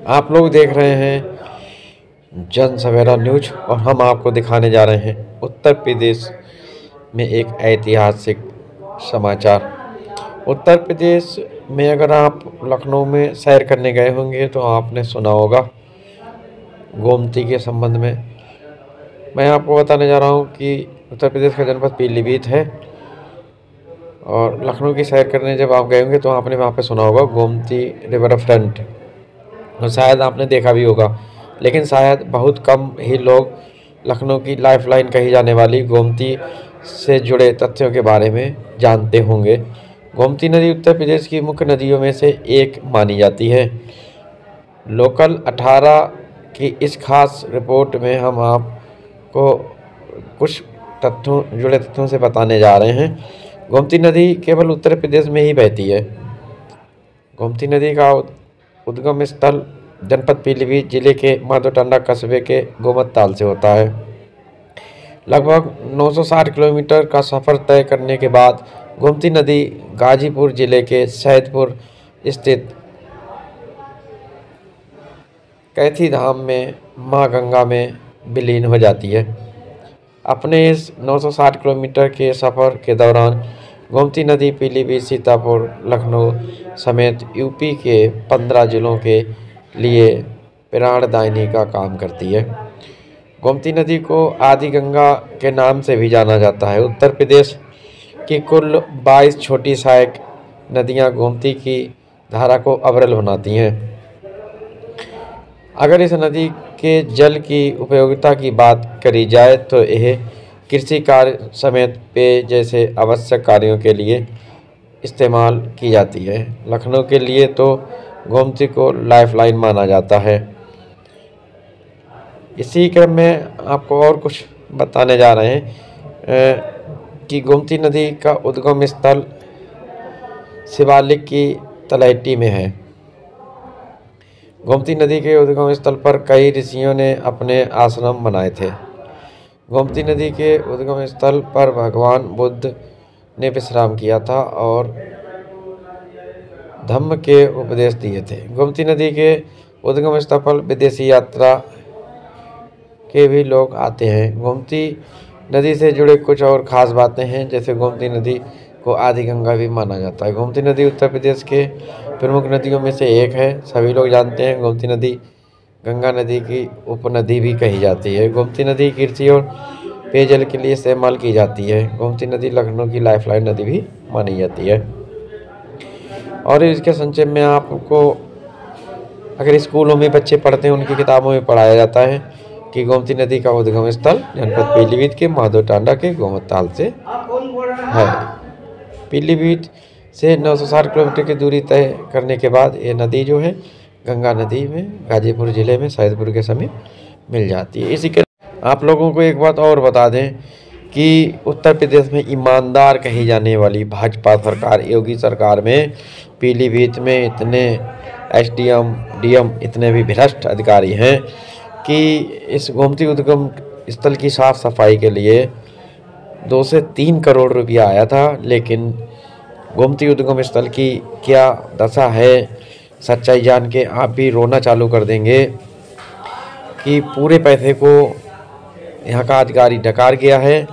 आप लोग देख रहे हैं जन सवेरा न्यूज और हम आपको दिखाने जा रहे हैं उत्तर प्रदेश में एक ऐतिहासिक समाचार। उत्तर प्रदेश में अगर आप लखनऊ में सैर करने गए होंगे तो आपने सुना होगा गोमती के संबंध में। मैं आपको बताने जा रहा हूं कि उत्तर प्रदेश का जनपद पीलीभीत है और लखनऊ की सैर करने जब आप गए होंगे तो आपने वहाँ पे सुना होगा गोमती रिवर फ्रंट, और शायद आपने देखा भी होगा, लेकिन शायद बहुत कम ही लोग लखनऊ की लाइफलाइन कही जाने वाली गोमती से जुड़े तथ्यों के बारे में जानते होंगे। गोमती नदी उत्तर प्रदेश की मुख्य नदियों में से एक मानी जाती है। लोकल 18 की इस खास रिपोर्ट में हम आपको कुछ जुड़े तथ्यों से बताने जा रहे हैं। गोमती नदी केवल उत्तर प्रदेश में ही बहती है। गोमती नदी का उद्गम स्थल जनपद पीलीभीत जिले के माधोटांडा कस्बे के गोमत ताल से होता है। लगभग 960 किलोमीटर का सफ़र तय करने के बाद गोमती नदी गाजीपुर जिले के सैदपुर स्थित कैथी धाम में मां गंगा में विलीन हो जाती है। अपने इस 960 किलोमीटर के सफ़र के दौरान गोमती नदी पीलीभीत, सीतापुर, लखनऊ समेत यूपी के 15 जिलों के लिए प्राणदायिनी का काम करती है। गोमती नदी को आदि गंगा के नाम से भी जाना जाता है। उत्तर प्रदेश की कुल 22 छोटी सहायक नदियां गोमती की धारा को अवरल बनाती हैं। अगर इस नदी के जल की उपयोगिता की बात करी जाए तो यह कृषि कार्य समेत पेय जैसे आवश्यक कार्यों के लिए इस्तेमाल की जाती है। लखनऊ के लिए तो गोमती को लाइफलाइन माना जाता है। इसी क्रम में आपको और कुछ बताने जा रहे हैं कि गोमती नदी का उद्गम स्थल शिवालिक की तलहटी में है। गोमती नदी के उद्गम स्थल पर कई ऋषियों ने अपने आश्रम बनाए थे। गोमती नदी के उद्गम स्थल पर भगवान बुद्ध ने विश्राम किया था और धम्म के उपदेश दिए थे। गोमती नदी के उद्गम स्थल पर विदेशी यात्रा के भी लोग आते हैं। गोमती नदी से जुड़े कुछ और ख़ास बातें हैं, जैसे गोमती नदी को आदि गंगा भी माना जाता है। गोमती नदी उत्तर प्रदेश के प्रमुख नदियों में से एक है। सभी लोग जानते हैं गोमती नदी गंगा नदी की उपनदी भी कही जाती है। गोमती नदी कृषि और पेयजल के लिए इस्तेमाल की जाती है। गोमती नदी लखनऊ की लाइफलाइन नदी भी मानी जाती है। और इसके संक्षेप में आपको अगर स्कूलों में बच्चे पढ़ते हैं उनकी किताबों में पढ़ाया जाता है कि गोमती नदी का उद्गम स्थल जनपद पीलीभीत के माधोटांडा के गोमत ताल से है। पीलीभीत से 960 किलोमीटर की दूरी तय करने के बाद ये नदी जो है गंगा नदी में गाजीपुर जिले में सैदपुर के समीप मिल जाती है। इसी के आप लोगों को एक बात और बता दें कि उत्तर प्रदेश में ईमानदार कही जाने वाली भाजपा सरकार, योगी सरकार में पीलीभीत में इतने एसडीएम, डीएम इतने भी भ्रष्ट अधिकारी हैं कि इस गोमती उद्गम स्थल की साफ सफाई के लिए 2 से 3 करोड़ रुपया आया था, लेकिन गोमती उद्गम स्थल की क्या दशा है, सच्चाई जान के आप भी रोना चालू कर देंगे कि पूरे पैसे को यहाँ का अधिकारी डकार गया है।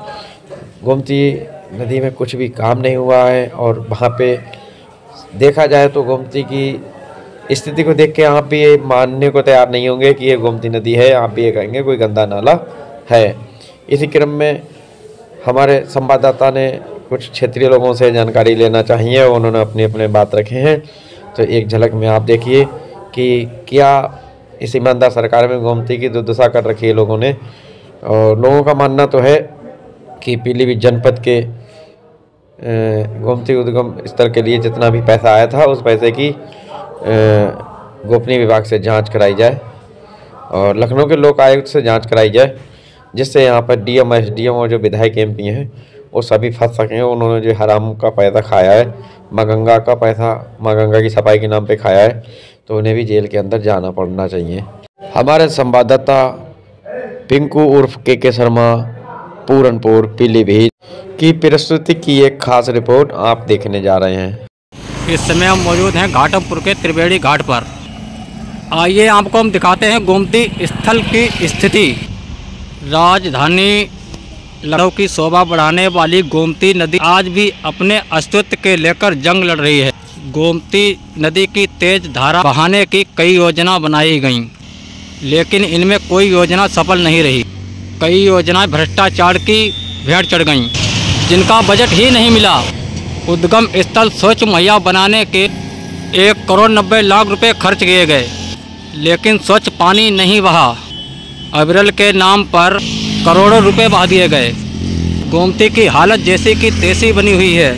गोमती नदी में कुछ भी काम नहीं हुआ है और वहाँ पे देखा जाए तो गोमती की स्थिति को देख के आप भी ये मानने को तैयार नहीं होंगे कि ये गोमती नदी है, आप भी ये कहेंगे कोई गंदा नाला है। इसी क्रम में हमारे संवाददाता ने कुछ क्षेत्रीय लोगों से जानकारी लेना चाहिए, उन्होंने अपनी अपने बात रखे हैं, तो एक झलक में आप देखिए कि क्या इस ईमानदार सरकार में गोमती की दुर्दशा कर रखी है लोगों ने। और लोगों का मानना तो है कि पीलीभीत जनपद के गोमती उद्गम स्थल के लिए जितना भी पैसा आया था उस पैसे की गोपनीय विभाग से जांच कराई जाए और लखनऊ के लोक आयुक्त से जांच कराई जाए, जिससे यहाँ पर डीएम, एसडीएम और जो विधायक एमपी हैं वो सभी फंस सकें। उन्होंने जो हराम का पैसा खाया है, माँ गंगा का पैसा माँ गंगा की सफाई के नाम पे खाया है, तो उन्हें भी जेल के अंदर जाना पड़ना चाहिए। हमारे संवाददाता पिंकू उर्फ के शर्मा पूरनपुर पीलीभीत की प्रस्तुति की एक खास रिपोर्ट आप देखने जा रहे हैं। इस समय हम मौजूद हैं घाटमपुर के त्रिवेणी घाट पर। आइए आपको हम दिखाते हैं गोमती स्थल की स्थिति। राजधानी लखनऊ की शोभा बढ़ाने वाली गोमती नदी आज भी अपने अस्तित्व के लेकर जंग लड़ रही है। गोमती नदी की तेज धारा बहाने की कई योजना बनाई गईं, लेकिन इनमें कोई योजना सफल नहीं रही। कई योजनाएं भ्रष्टाचार की भेंट चढ़ गईं, जिनका बजट ही नहीं मिला। उद्गम स्थल स्वच्छ मुहैया बनाने के 1,90,00,000 रुपये खर्च किए गए, लेकिन स्वच्छ पानी नहीं बहा। अविरल के नाम पर करोड़ों रुपए बहा दिए गए। गोमती की हालत जैसी की तैसी बनी हुई है।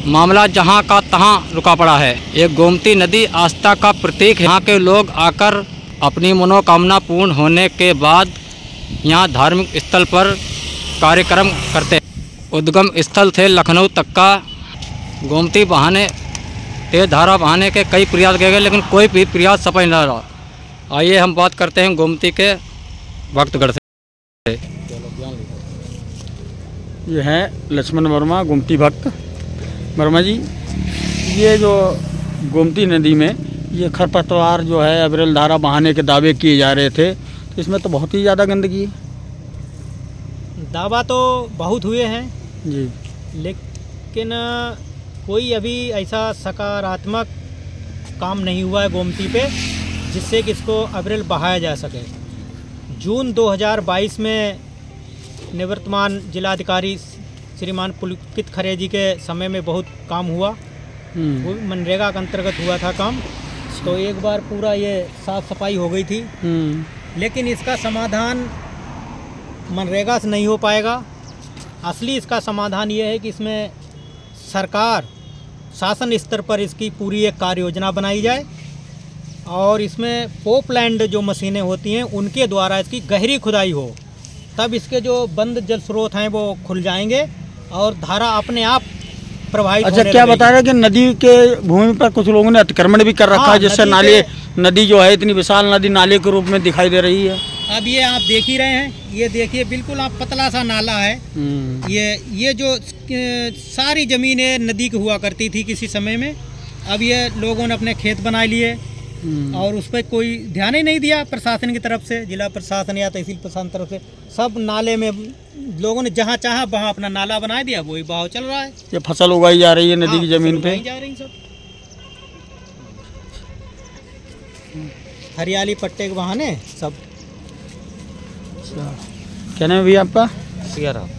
मामला जहां का तहां रुका पड़ा है। एक गोमती नदी आस्था का प्रतीक है। यहाँ के लोग आकर अपनी मनोकामना पूर्ण होने के बाद यहाँ धार्मिक स्थल पर कार्यक्रम करते हैं। उद्गम स्थल से लखनऊ तक का गोमती बहाने तेज धारा बहाने के कई प्रयास किए गए, लेकिन कोई भी प्रयास सफल न रहा। आइए हम बात करते हैं गोमती के भक्तगढ़ से। ये है लक्ष्मण वर्मा, गोमती भक्त। वर्मा जी, ये जो गोमती नदी में ये खरपतवार जो है अविरल धारा बहाने के दावे किए जा रहे थे, तो इसमें तो बहुत ही ज़्यादा गंदगी है। दावा तो बहुत हुए हैं जी, लेकिन कोई अभी ऐसा सकारात्मक काम नहीं हुआ है गोमती पे जिससे कि इसको अविरल बहाया जा सके। जून 2022 में निवर्तमान जिलाधिकारी श्रीमान पुलकित खरे जी के समय में बहुत काम हुआ। वो मनरेगा के अंतर्गत हुआ था काम, तो एक बार पूरा ये साफ सफाई हो गई थी। लेकिन इसका समाधान मनरेगा से नहीं हो पाएगा। असली इसका समाधान ये है कि इसमें सरकार शासन स्तर पर इसकी पूरी एक कार्य योजना बनाई जाए और इसमें पोपलैंड जो मशीनें होती हैं उनके द्वारा इसकी गहरी खुदाई हो, तब इसके जो बंद जल स्रोत हैं वो खुल जाएंगे और धारा अपने आप प्रभावित अच्छा, क्या बता रहे हैं कि नदी के भूमि पर कुछ लोगों ने अतिक्रमण भी कर रखा है, जिससे नाले नदी जो है इतनी विशाल नदी नाले के रूप में दिखाई दे रही है। अब ये आप देख ही रहे हैं, ये देखिए बिल्कुल आप पतला सा नाला है। ये जो सारी ज़मीनें नदी की हुआ करती थी किसी समय में, अब ये लोगों ने अपने खेत बना लिए और उस पर कोई ध्यान ही नहीं दिया प्रशासन की तरफ से, जिला प्रशासन या तहसील प्रशासन तरफ से। सब नाले में लोगों ने जहाँ चाहा वहाँ अपना नाला बना दिया, वही बहाव चल रहा है। ये फसल उगाई जा रही है नदी की जमीन पे, जा रही सब हरियाली पट्टे के बहाने सब। क्या नाम है भैया आपका? सियाराम।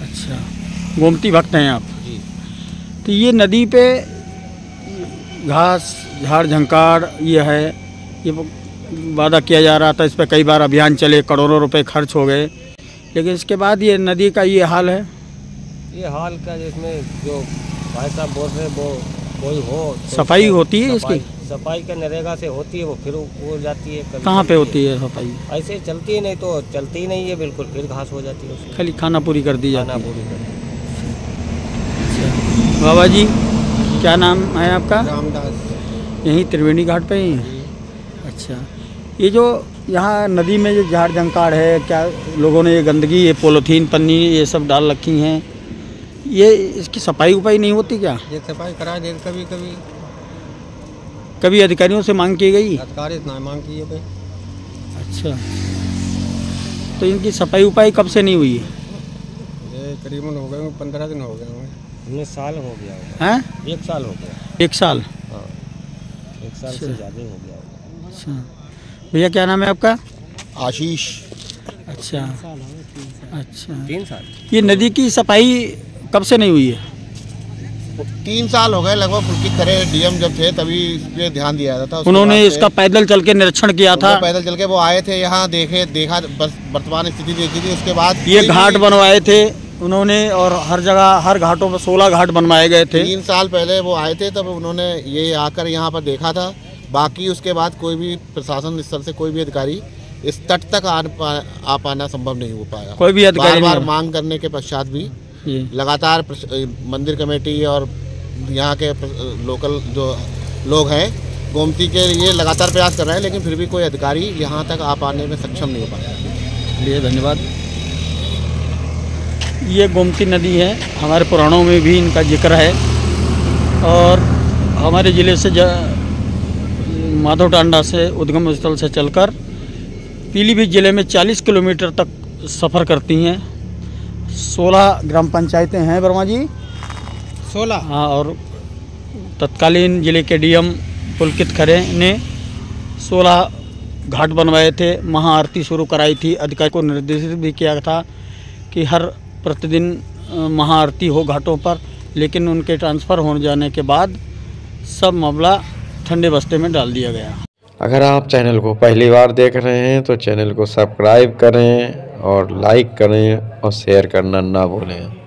अच्छा, गोमती भक्त हैं आप जी। तो ये नदी पे घास झाड़ झंकार ये है, ये वादा किया जा रहा था, इस पर कई बार अभियान चले, करोड़ों रुपए खर्च हो गए, लेकिन इसके बाद ये नदी का ये हाल है। ये हाल का जिसमें जो भाई साहब बोल रहे वो कोई हो तो सफाई होती है इसकी? सफाई का नरेगा से होती है, वो फिर हो जाती है। कहाँ पे होती है सफाई? ऐसे ही चलती है, नहीं तो चलती ही नहीं है बिल्कुल, फिर घास हो जाती है उसमें। खाली खाना पूरी कर दी जाती है। पूरी कर। बाबा जी, क्या नाम है आपका? रामदास। यहीं त्रिवेणी घाट पे ही है? अच्छा, ये जो यहाँ नदी में जो झाड़ झंकार है, क्या लोगों ने ये गंदगी, ये पॉलीथीन पन्नी ये सब डाल रखी हैं, ये इसकी सफाई उपाई नहीं होती क्या? ये सफाई करा दे, कभी कभी कभी अधिकारियों से मांग की गई? अधिकारी ना मांग की है भाई। अच्छा, तो इनकी सफाई उपाई कब से नहीं हुई है? ये करीबन हो गए 15 दिन हो गए होंगे। 19 साल हो गया होगा। हैं? 1 साल हो गया। 1 साल? हाँ, 1 साल से ज़्यादा हो गया होगा। अच्छा भैया, क्या नाम है आपका? आशीष। अच्छा अच्छा, 3 साल। ये नदी की सफाई कब से नहीं हुई है? 3 साल हो गए लगभग। पुलकित खरे डीएम जब थे तभी इस पे ध्यान दिया जाता था। उन्होंने इसका पैदल चल के निरीक्षण किया था। पैदल चल के वो आए थे यहाँ, देखा बस वर्तमान स्थिति देखी थी। उसके बाद ये घाट बनवाए थे उन्होंने, और हर जगह हर घाटों पर 16 घाट बनवाए गए थे। 3 साल पहले वो आए थे, तब उन्होंने ये आकर यहाँ पर देखा था। बाकी उसके बाद कोई भी प्रशासन स्तर से कोई भी अधिकारी इस तट तक आ पाना संभव नहीं हो पाया। कोई भी अधिकारी बार मांग करने के पश्चात भी लगातार मंदिर कमेटी और यहाँ के लोकल जो लोग हैं गोमती के लिए लगातार प्रयास कर रहे हैं, लेकिन फिर भी कोई अधिकारी यहाँ तक आ पाने में सक्षम नहीं हो पाया। लिए धन्यवाद। ये गोमती नदी है, हमारे पुराणों में भी इनका जिक्र है और हमारे ज़िले से माधव टांडा से उद्गम स्थल से चलकर पीलीभीत जिले में 40 किलोमीटर तक सफ़र करती हैं। 16 ग्राम पंचायतें हैं वर्मा जी, 16। हाँ, और तत्कालीन जिले के डीएम पुलकित खरे ने 16 घाट बनवाए थे, महाआरती शुरू कराई थी। अधिकारी को निर्देशित भी किया था कि हर प्रतिदिन महाआरती हो घाटों पर, लेकिन उनके ट्रांसफ़र हो जाने के बाद सब मामला ठंडे बस्ते में डाल दिया गया। अगर आप चैनल को पहली बार देख रहे हैं तो चैनल को सब्सक्राइब करें और लाइक करें और शेयर करना ना भूलें।